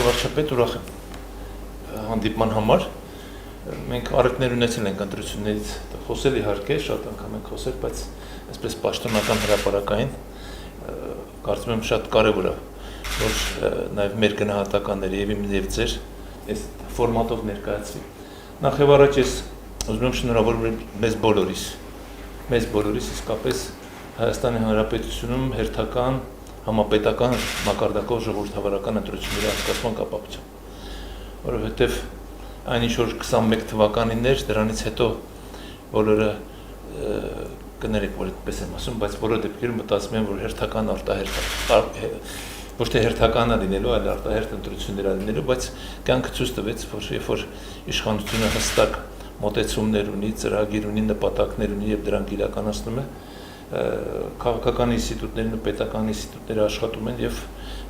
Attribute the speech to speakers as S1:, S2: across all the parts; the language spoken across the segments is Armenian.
S1: վարչապետ, ուրախ եմ հանդիպման համար։ Մենք առիթներ ունեցել ենք ընտրություններից խոսել, իհարկե, շատ անգամ ենք խոսել, բայց այսպես պաշտոնական հրապարակային կարծում եմ շատ կարևոր է, որ նաև մեր գնահատականները եւ իմ եւ ձեր այս ֆորմատով ներկայացվի։ Նախ եւ առաջ ես ուզում եմ շնորհավորել մեզ բոլորիս իսկապես Հայաստանի Հանրապետությունում հերթական համապետական մակարդակով ժողովրդավարական ընտրությունների անցկացման կապակցությամբ, որովհետև այն ինչ որ 21 թվականին էր, դրանից հետո բոլորը կներեք, որ այդպես եմ ասում, բայց բոլոր դեպքերում մտածում եմ, որ հերթական ոչ թե հերթական է լինելու, այլ արտահերթ ընտրություններ է լինելու, բայց կյանքը ցույց տվեց, որ երբ որ իշխանությունը հստակ մոտեցումներ ունի, ծրագիր ունի, նպատակներ ունի եւ դրանք իրականացնում է, քաղաքական ինստիտուտներն ու պետական ինստիտուտները աշխատում են եւ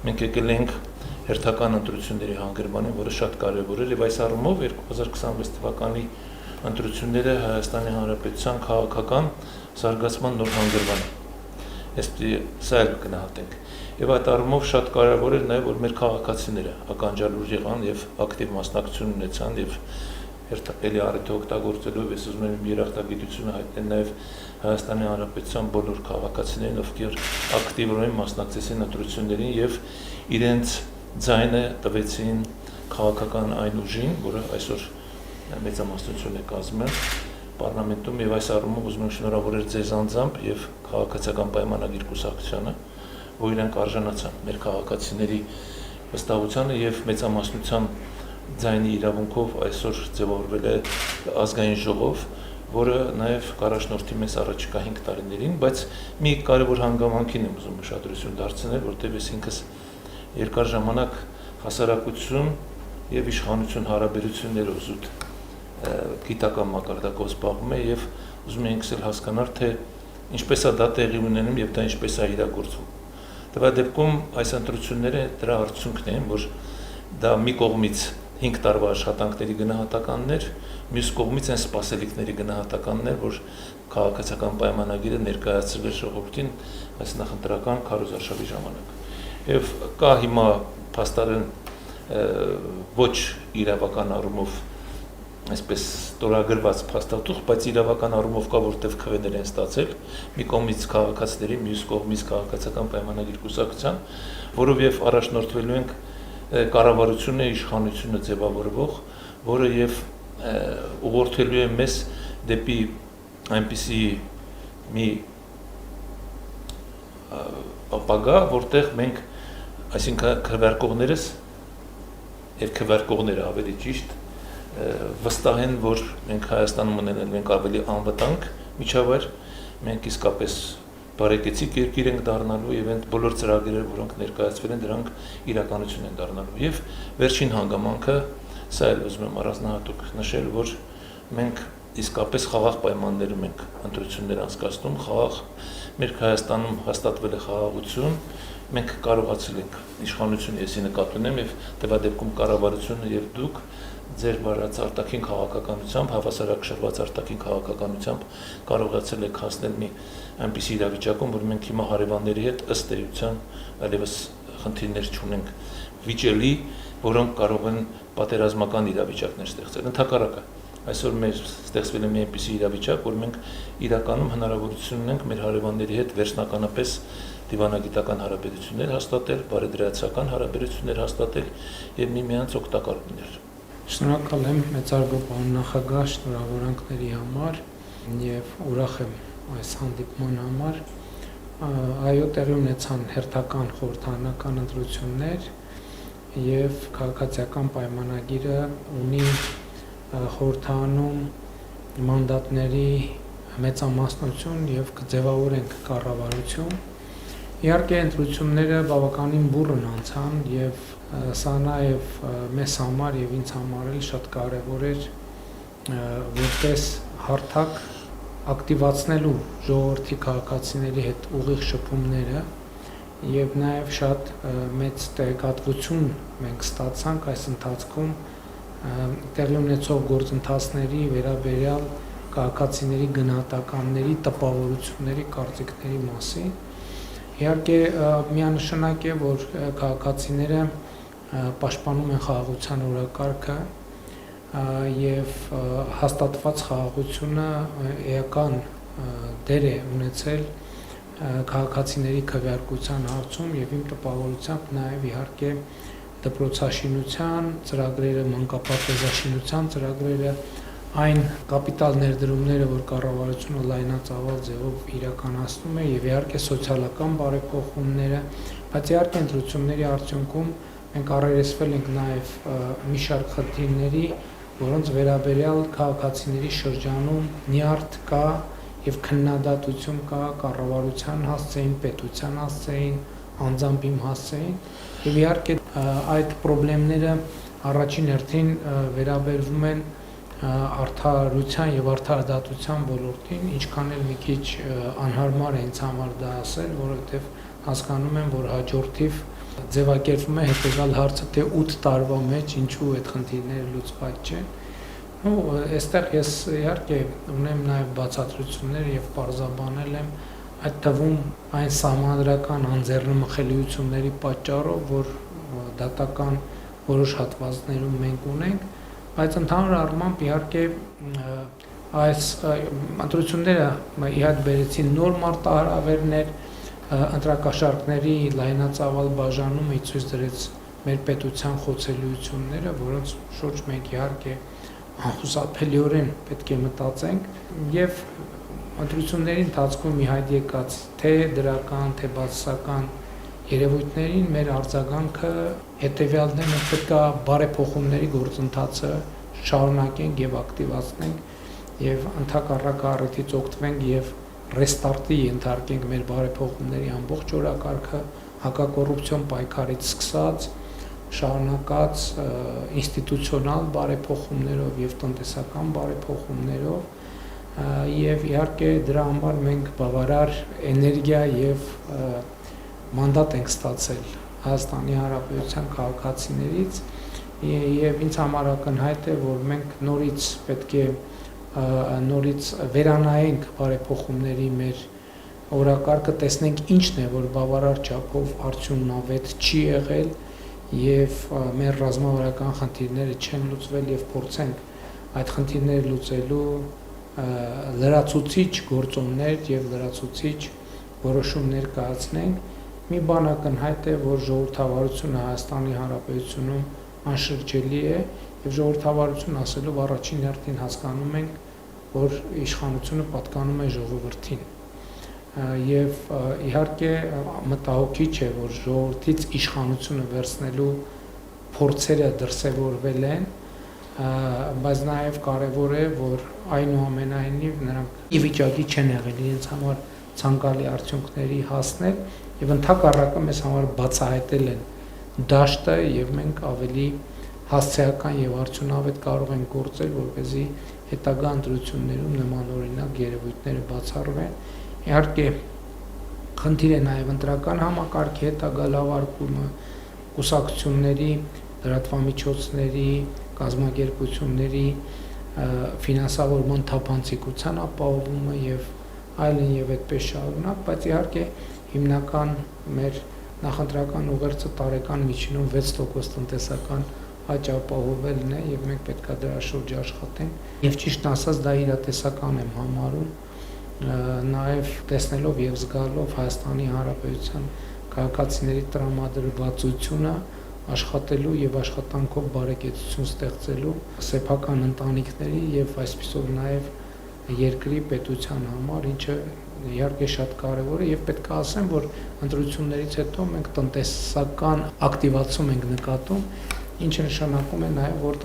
S1: մենք եկել ենք հերթական ընտրությունների հանգրմանին, որը շատ կարեւոր էր եւ այս առումով 2026 թվականի ընտրությունները Հայաստանի Հանրապետության քաղաքական զարգացման նոր հանգրման է։ Սա էլ գնահատենք։ Եվ այդ առումով շատ կարևոր էր նաեւ որ մեր քաղաքացիները ականջալուր եղան եւ ակտիվ մասնակցություն ունեցան եւ հերթապելի առիթ օգտագործելով ես ուզում եմ երախտագիտությունը հայտնել նաեւ Հայաստանի Հանրապետության բոլոր քաղաքացիներին, ովքեր ակտիվորեն մասնակցեցին ընտրություններին եւ իրենց ձայնը տվեցին քաղաքական այն ուժին, որը այսօր մեծամասնություն է կազմում պարլամենտում եւ այս առումով ուզում եմ շնորհավորել ձեզ անձամբ եւ քաղաքացիական պայմանագիր կուսակցությանը, որ իրենք արժանացան մեր քաղաքացիների վստահությանը եւ մեծամասնության ձայնի իրավունքով այսօր ձևավորվել է ազգային ժողով, որը նաև կառաջնորդի մեզ առաջիկա 5 տարիներին, բայց մի կարևոր հանգամանքին եմ ուզում ուշադրություն դարձնել, որտեղ ես ինքս երկար ժամանակ հասարակություն եւ իշխանություն հարաբերություններով զուտ գիտական մակարդակով զբաղվում եմ եւ ուզում եմ ինքս էլ հասկանալ, թե ինչպես է դա տեղի ունենում եւ դա ինչպես է իրագործվում։ Դրա դեպքում այս ընտրությունները դրա արդյունքն են, որ դա մի կողմից 5 տարվա աշխատանքների գնահատականներ, մյուս կողմից են սպասելիքների գնահատականներ, որ քաղաքացիական պայմանագիրը ներկայացրել է ժողովրդին այս նախընտրական քարոզարշավի ժամանակ։ Եվ կա հիմա փաստորեն ոչ իրավական առումով այսպես ստորագրված փաստաթուղթ, բայց իրավական առումով կա որտեղ քվեներ են ստացել մի կողմից քաղաքացիների, մյուս կողմից քաղաքացիական պայմանագիր կուսակցության, որով եւ առաջնորդվելու ենք կառավարությունը, իշխանությունը ձևավորվող, որը եւ ուղղորդելու է մեզ դեպի այնպիսի մի ապագա, որտեղ մենք, այսինքն քվեարկողներս եւ քվեարկողները ավելի ճիշտ վստահ են, որ մենք Հայաստանում ունենալու ենք ավելի անվտանգ միջավայր, մենք իսկապես բարեկեցիկ երկիր ենք դառնալու եւ այդ բոլոր ծրագրերը, որոնք ներկայացվել են, դրանք իրականություն են դառնալու։ Եվ վերջին հանգամանքը, սա էլ ուզում եմ առանձնահատուկ նշել, որ մենք իսկապես խաղաղ պայմաններում ենք ընտրություններ անցկացնում, խաղաղ մեր Հայաստանում հաստատվել է խաղաղություն, մենք կարողացել ենք իշխանությունը եսի նկատի ունեմ եւ դրա դեպքում կառավարությունը եւ դուք ձեր վարած արտաքին քաղաքականությամբ, հավասարակշռված արտաքին քաղաքականությամբ կարողացել եք հասնել մի այնպիսի իրավիճակում, որ մենք հիմա հարևանների հետ ըստ էության այլևս խնդիրներ չունենք վիճելի, որոնք կարող են պատերազմական իրավիճակներ ստեղծել։ Ընդհակառակը այսօր մեր ստեղծվել է մի այնպիսի իրավիճակ, որ մենք իրականում հնարավորություն ունենք մեր հարևանների հետ վերջնականապես դիվանագիտական հարաբերություններ հաստատել, բարեդրացական հարաբերություններ հաստատել եւ միմյանց օգտակար լինել։
S2: Շնորհակալ եմ մեծարգո պարոն նախագահ շնորհավորանքների համար եւ ուրախ եմ այս հանդիպման համար։ Այո, տեղի ունեցան հերթական խորհրդարանական ընտրություններ եւ քաղաքացիական պայմանագիրը ունի խորհրդարանում մանդատների մեծամասնություն եւ կձևավորենք կառավարություն։ Իհարկե ընտրությունները բավականին բուռն անցան եւ սա նաեւ մեզ համար եւ ինձ համար էլ շատ կարեւոր էր որպես հարթակ ակտիվացնելու ժողովրդի քաղաքացիների հետ ուղիղ շփումները եւ նաեւ շատ մեծ տեղեկատվություն մենք ստացանք այս ընթացքում տեղի ունեցող գործընթացների վերաբերյալ քաղաքացիների գնահատականների, տպավորությունների, կարծիքների մասին։ Իհարկե միանշանակ է, որ քաղաքացիները պաշտպանում են խաղաղության օրակարգը եւ հաստատված խաղաղությունը էական դեր է ունեցել քաղաքացիների քվեարկության հարցում եւ իմ տպավորությամբ նաեւ իհարկե դպրոցաշինության ծրագրերը, մանկապարտեզաշինության ծրագրերը, այն կապիտալ ներդրումները, որ կառավարությունը լայնածավալ ձևով իրականացնում է եւ իհարկե սոցիալական բարեփոխումները, բայց իհարկե ընտրությունների արդյունքում մենք առերեսվել ենք նաեւ մի շարք խնդիրների, որոնց վերաբերյալ քաղաքացիների շրջանում նյարդ կա եւ քննադատություն կա կառավարության հասցեին, պետության հասցեին, անձամբ իմ հասցեին եւ իհարկե այդ խնդիրները առաջին հերթին վերաբերվում են արդարության եւ արդարադատության ոլորտին, ինչքան էլ մի քիչ անհարմար է ինձ համար դա ասել, որովհետեւ հասկանում եմ, որ հաջորդիվ ձևակերպվում է հետեւյալ հարցը, թե 8 տարվա մեջ ինչու այդ խնդիրները լուծված չեն։ Այստեղ ես իհարկե ունեմ նաև բացատրություններ եւ պարզաբանել եմ այդ թվում այն սահմանադրական անձեռնմխելիությունների պատճառով, որ դատական որոշ հատվածներում մենք ունենք, բայց ընդհանուր առմամբ իհարկե այս ընտրությունները իհարկե բերեցին նոր մարտահրավերներ, ընտրակաշառքների լայնածավալ բաժանումը ցույց դրեց մեր պետության խոցելիությունները, որոնց շուրջ մենք իհարկե անխուսափելիորեն պետք է մտածենք եւ ընտրությունների ընթացքում ի հայտ եկած թե դրական, թե բացասական երևույթներին մեր արձագանքը հետեւյալն է, մենք պետք է բարեփոխումների գործընթացը շարունակենք եւ ակտիվացնենք եւ ընդհակառակ առիթից օգտվենք եւ ռեստարտի ենթարկենք մեր բարեփոխումների ամբողջ օրակարգը հակակոռուպցիոն պայքարից սկսած շարունակած ինստիտուցիոնալ բարեփոխումներով եւ տնտեսական բարեփոխումներով եւ իհարկե դրա համար մենք բավարար էներգիա եւ մանդատ ենք ստացել Հայաստանի Հանրապետության քաղաքացիներից եւ ինձ համար ակնհայտ է, որ մենք նորից պետք է նորից վերանայենք բարեփոխումների մեր օրակարգը, տեսնենք ինչն է, որ բավարար չափով արդյունավետ չի եղել եւ մեր ռազմավարական խնդիրները չեն լուծվել եւ փորձենք այդ խնդիրները լուծելու լրացուցիչ գործոններ եւ լրացուցիչ որոշումներ կայացնենք։ Մի բան ակնհայտ է, որ ժողովրդավարությունը Հայաստանի Հանրապետությունում անշրջելի է եւ ժողովրդավարություն ասելով առաջին հերթին հասկանում ենք, որ իշխանությունը պատկանում է ժողովրդին։ Եվ իհարկե մտահոգիչ է, որ ժողովրդից իշխանությունը վերցնելու փորձերը դրսևորվել են, բայց նաև կարևոր է, որ այնուամենայնիվ նրանք ի վիճակի չեն եղել իրենց համար ցանկալի արդյունքների հասնել եւ ընդհակառակը մեզ համար բացահայտել են դաշտը եւ մենք ավելի հասցեական եւ արդյունավետ կարող ենք գործել, որպեսզի հետագա ընտրություններում նմանօրինակ երևույթները բացառվեն։ Իհարկե խնդիր է նաև ընտրական համակարգի հետագա լավարկումը, կուսակցությունների, լրատվամիջոցների, կազմակերպությունների ֆինանսավորման թափանցիկության ապահովումը եւ այլն եւ այդպես շարունակ, բայց իհարկե հիմնական մեր նախընտրական ուղերձը տարեկան միջինում 6% տնտեսական աճ ապահովելն է եւ մենք պետք է դրա շուրջ աշխատենք եւ ճիշտ ասած դա իրատեսական եմ համարում նաև տեսնելով եւ զգալով Հայաստանի Հանրապետության քաղաքացիների տրամադրվածությունը աշխատելու եւ աշխատանքով բարեկեցություն ստեղծելու սեփական ընտանիքների եւ այսպիսով նաև երկրի պետության համար, ինչը իհարկե շատ կարեւոր է եւ պետք է ասեմ, որ ընտրություններից հետո մենք տնտեսական ակտիվացում ենք նկատում, ինչը նշանակում է նաև որ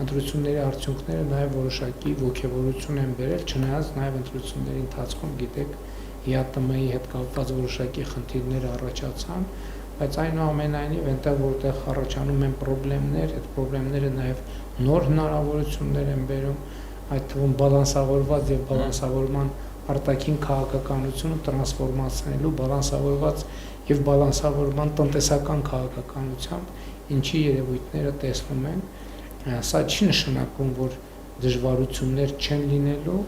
S2: ընտրությունների արդյունքները նաև որոշակի ողջավորություն են բերել, չնայած նաև ընտրությունների ընթացքում գիտեք ԵԱՏՄ-ի հետ կապված որոշակի խնդիրներ առաջացան, բայց այնուամենայնիվ այնտեղ որտեղ առաջանում են խնդիրներ, այդ խնդիրները նաև նոր հնարավորություններ են բերում, այդ թվում բալանսավորված եւ բալանսավորման արտաքին քաղաքականությունը տրանսֆորմացնելու բալանսավորված եւ բալանսավորման տնտեսական քաղաքականությամբ, ինչի երևույթները տեսնում են, սա չի նշանակում, որ դժվարություններ չեն լինելու,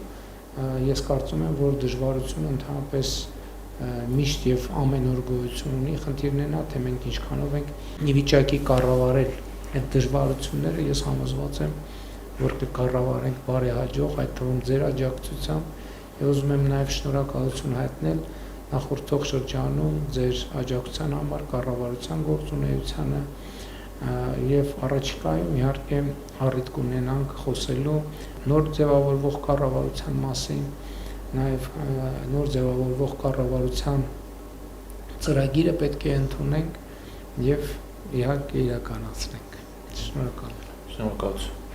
S2: ես կարծում եմ, որ դժվարությունը ընդհանրապես միշտ եւ ամեն օր գոյություն ունի, խնդիրն է նա, թե մենք ինչքանով ենք ի վիճակի կառավարել այդ դժվարությունները, ես համոզված եմ, որ կկառավարենք բարեհաջող, այդ թվում ձեր աջակցությամբ, եւ ուզում եմ նաեւ շնորհակալություն հայտնել նախորդող շրջանում ձեր աջակցության համար կառավարության գործունեությանը եւ առաջիկայում իհարկե առիթ կունենանք խոսելու նոր ձևավորվող կառավարության մասին, նաեւ նոր ձևավորվող կառավարության ծրագիրը պետք է ընդունենք եւ իհարկե իրականացնենք։ Շնորհակալ եմ։
S1: Շնորհակալություն։